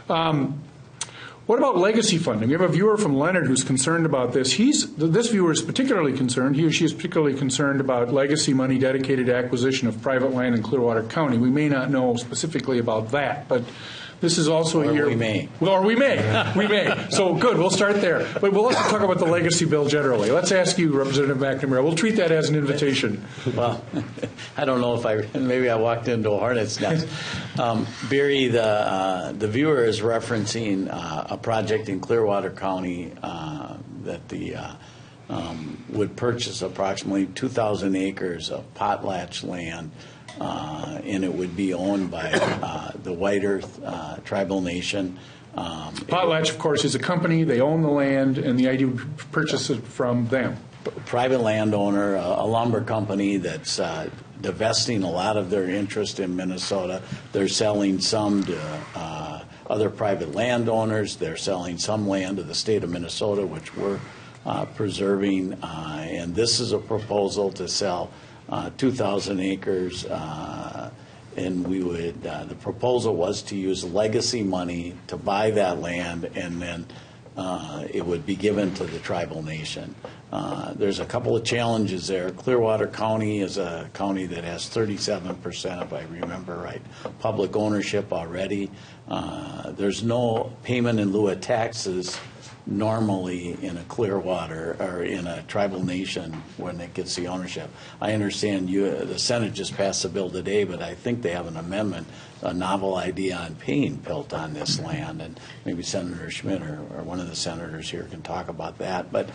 What about legacy funding? We have a viewer from Leonard who's concerned about this. This viewer is particularly concerned, he or she is particularly concerned about legacy money dedicated to acquisition of private land in Clearwater County. We may not know specifically about that, but this is also Or here. we may. Well, or we may. We may. So good, we'll start there. But we'll also talk about the legacy bill generally. Let's ask you, Representative McNamara. We'll treat that as an invitation. Well, I don't know if maybe I walked into a hornet's nest. Barry, the viewer is referencing a project in Clearwater County that the would purchase approximately 2,000 acres of potlatch land, and it would be owned by the White Earth Tribal Nation. Potlatch, of course, is a company. They own the land, and the idea would be to purchase it from them. Private landowner, a lumber company that's divesting a lot of their interest in Minnesota. They're selling some to other private landowners. They're selling some land to the state of Minnesota, which we're preserving. And this is a proposal to sell 2,000 acres. And we would, the proposal was to use legacy money to buy that land, and then it would be given to the tribal nation. There's a couple of challenges there. Clearwater County is a county that has 37%, if I remember right, public ownership already. There's no payment in lieu of taxes normally in a Clearwater or in a tribal nation when it gets the ownership. I understand the Senate just passed a bill today, but I think they have an amendment, a novel idea on paying PILT on this land, and maybe Senator Schmidt or one of the senators here can talk about that. But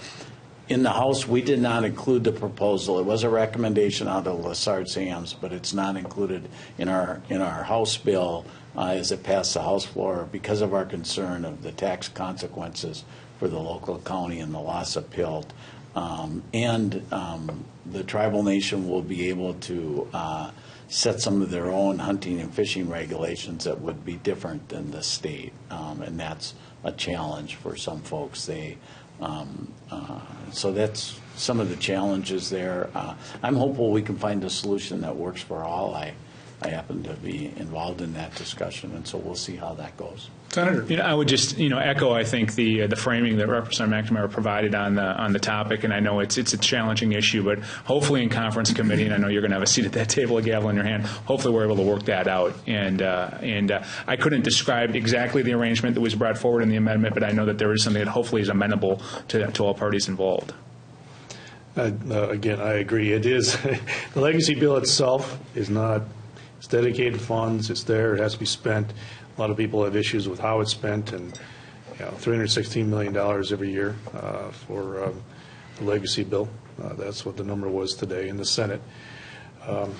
in the House, we did not include the proposal. It was a recommendation out of Lessard-Sams, but it's not included in our House bill as it passed the House floor because of our concern of the tax consequences for the local county and the loss of PILT. The tribal nation will be able to set some of their own hunting and fishing regulations that would be different than the state, and that's a challenge for some folks. So that's some of the challenges there. I'm hopeful we can find a solution that works for all. I happen to be involved in that discussion, and so we'll see how that goes. Senator, I would just echo. I think the framing that Representative McNamara provided on the topic, and I know it's a challenging issue, but hopefully in conference committee, and I know you're going to have a seat at that table, a gavel in your hand. Hopefully we're able to work that out. And I couldn't describe exactly the arrangement that was brought forward in the amendment, but I know that there is something that hopefully is amenable to all parties involved. Again, I agree. It is the legacy bill itself is not. It's dedicated funds. It's there. It has to be spent. A lot of people have issues with how it's spent, and $316 million every year for the legacy bill. That's what the number was today in the Senate.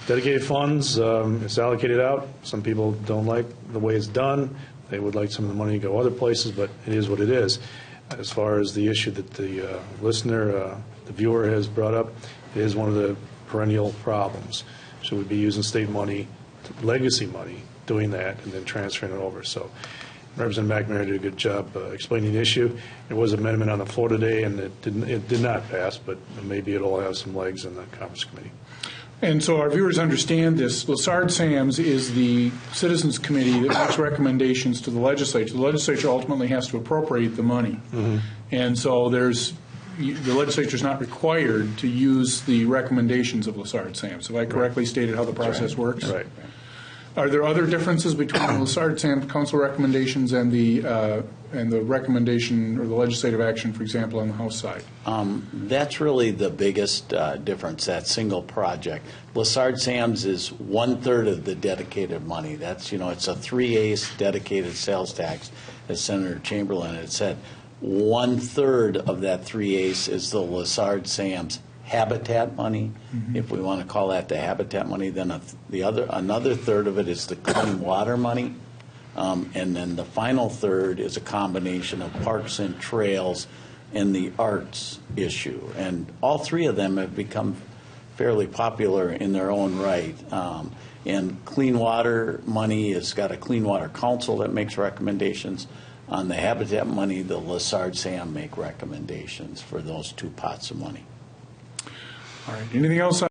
Dedicated funds, it's allocated out. Some people don't like the way it's done. They would like some of the money to go other places, but it is what it is. As far as the issue that the listener, the viewer has brought up, it is one of the perennial problems. Should we be using state money, legacy money, doing that and then transferring it over? So Representative McNamara did a good job explaining the issue. There was an amendment on the floor today, and it did not pass, but maybe it'll have some legs in the conference committee. and so our viewers understand this. Lessard-Sams is the Citizens Committee that makes recommendations to the legislature. The legislature ultimately has to appropriate the money. Mm-hmm. And so the legislature is not required to use the recommendations of Lessard-Sams. Have I correctly stated how the process works? Right. Are there other differences between the Lessard-Sams council recommendations and the recommendation or the legislative action, for example, on the House side? That's really the biggest difference, that single project. Lessard-Sams is 1/3 of the dedicated money. That's, it's a 3/8 dedicated sales tax, as Senator Chamberlain had said. 1/3 of that 3/8 is the Lessard-Sams habitat money, if we want to call that the habitat money. Then another third of it is the clean water money, and then the final third is a combination of parks and trails and the arts issue. And all three of them have become fairly popular in their own right. And clean water money has got a Clean Water Council that makes recommendations. On the habitat money, the Lessard-Sams make recommendations for those two pots of money. All right. Anything else?